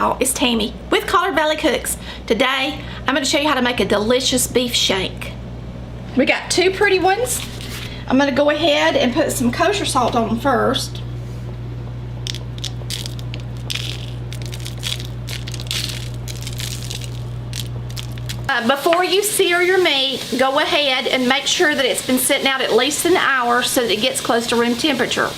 y'all, it's Tammy with Collard Valley Cooks. Today I'm going to show you how to make a delicious beef shank. We got two pretty ones. I'm going to go ahead and put some kosher salt on them first. Before you sear your meat, go ahead and make sure that it's been sitting out at least an hour so that it gets close to room temperature.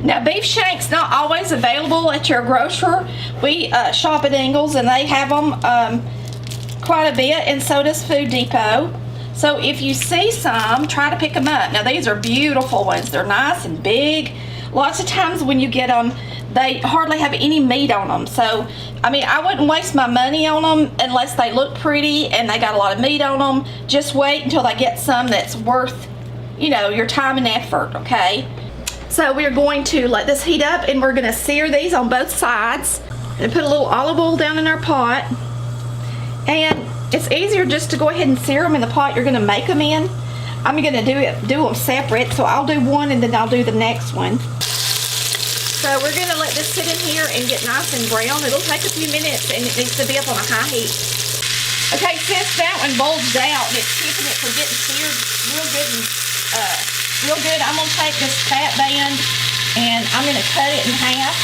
Now, beef shank's not always available at your grocer. We shop at Ingles and they have them quite a bit, and so does Food Depot. So if you see some, try to pick them up. Now, these are beautiful ones. They're nice and big. Lots of times when you get them, they hardly have any meat on them. So, I mean, I wouldn't waste my money on them unless they look pretty and they got a lot of meat on them. Just wait until they get some that's worth, you know, your time and effort, okay? So we're going to let this heat up and we're gonna sear these on both sides. And put a little olive oil down in our pot. And it's easier just to go ahead and sear them in the pot you're gonna make them in. I'm gonna do them separate, so I'll do one and then I'll do the next one. So we're gonna let this sit in here and get nice and brown. It'll take a few minutes and it needs to be up on a high heat. Okay, since that one bulged out and it's keeping it from getting seared real good and I'm gonna take this fat band and I'm gonna cut it in half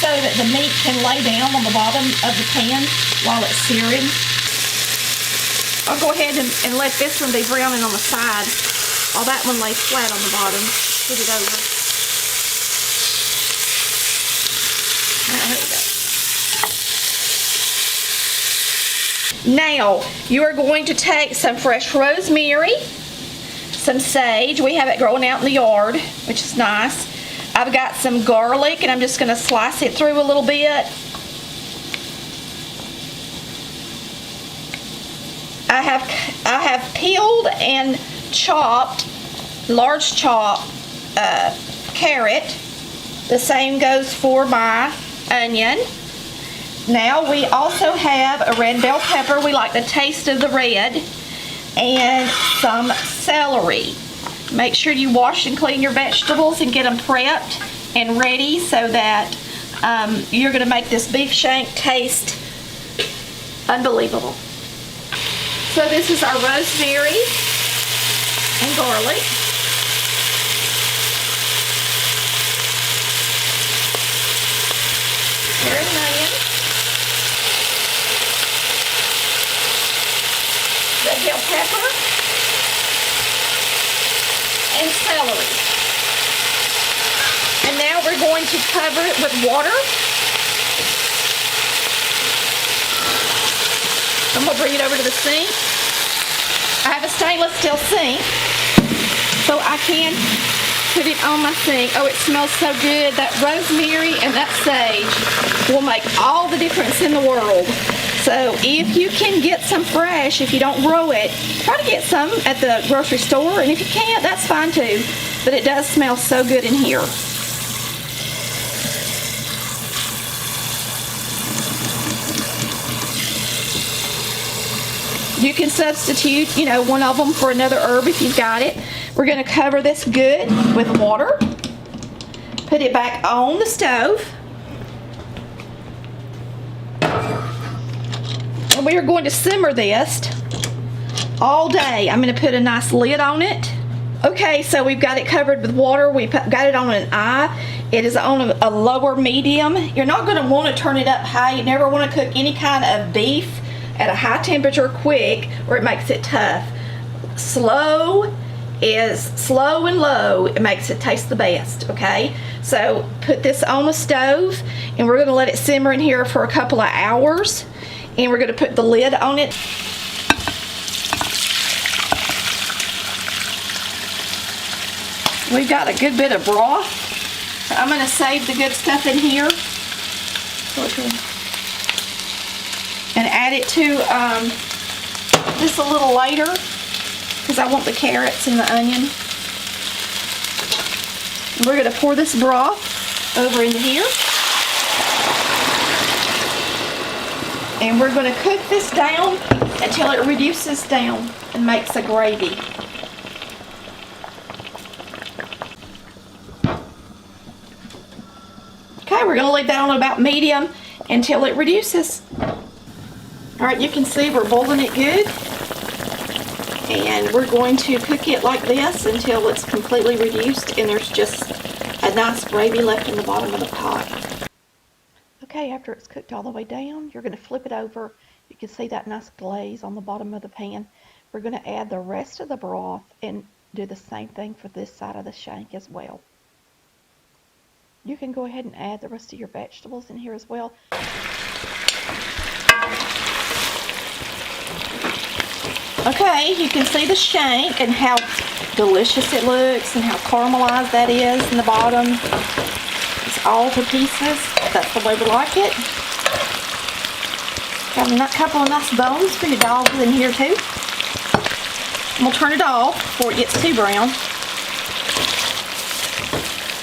so that the meat can lay down on the bottom of the pan while it's searing. I'll go ahead and let this one be browning on the side while that one lays flat on the bottom. Put it over. There we go. Now, you are going to take some fresh rosemary, some sage. We have it growing out in the yard, which is nice. I've got some garlic, and I'm just going to slice it through a little bit. I have peeled and chopped, large chop carrot. The same goes for my onion. Now we also have a red bell pepper. We like the taste of the red. And some celery. Make sure you wash and clean your vegetables and get them prepped and ready so that you're going to make this beef shank taste unbelievable. So this is our rosemary and garlic. Carrot and onion. Red bell pepper. And celery. And now we're going to cover it with water. I'm going to bring it over to the sink. I have a stainless steel sink, so I can put it on my sink. Oh, it smells so good. That rosemary and that sage will make all the difference in the world. So if you can get some fresh, if you don't grow it, try to get some at the grocery store. And if you can't, that's fine too. But it does smell so good in here. You can substitute, you know, one of them for another herb if you've got it. We're going to cover this good with water. Put it back on the stove. And we are going to simmer this all day. I'm going to put a nice lid on it. Okay, so we've got it covered with water. We've got it on an eye. It is on a lower medium. You're not going to want to turn it up high. You never want to cook any kind of beef at a high temperature quick, or it makes it tough. Slow is slow and low. It makes it taste the best, okay? So put this on the stove, and we're going to let it simmer in here for a couple of hours, and we're going to put the lid on it. We've got a good bit of broth. So I'm going to save the good stuff in here. And add it to this a little later because I want the carrots and the onion. We're going to pour this broth over into here. And we're going to cook this down until it reduces down and makes a gravy. Okay, Okay, we're gonna leave that on about medium until it reduces. All right, you can see we're boiling it good. And we're going to cook it like this until it's completely reduced and there's just a nice gravy left in the bottom of the pot. Okay, after it's cooked all the way down, you're going to flip it over. You can see that nice glaze on the bottom of the pan. We're going to add the rest of the broth and do the same thing for this side of the shank as well. You can go ahead and add the rest of your vegetables in here as well. Okay, you can see the shank and how delicious it looks and how caramelized that is in the bottom. It's all to pieces. That's the way we like it. Got a couple of nice bones for your dogs in here too. We'll turn it off before it gets too brown.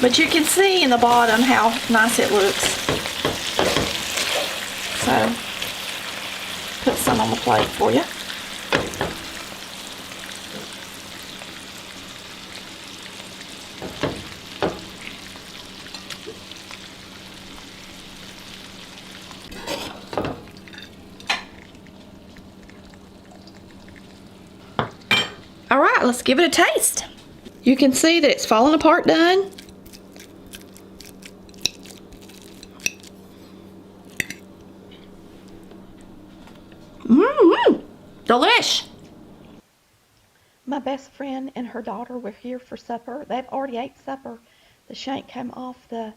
But you can see in the bottom how nice it looks. So, put some on the plate for you. All right, let's give it a taste. You can see that it's falling apart done. Delish. My best friend and her daughter were here for supper. They've already ate supper. The shank came off the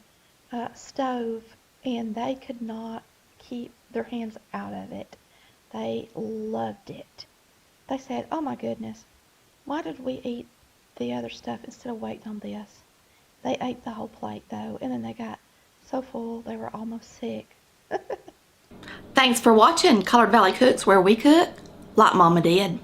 stove and they could not keep their hands out of it. They loved it. They said, "Oh my goodness, why did we eat the other stuff instead of waiting on this?" They ate the whole plate though, and then they got so full they were almost sick. Thanks for watching Colored Valley Cooks, where we cook like Mama did.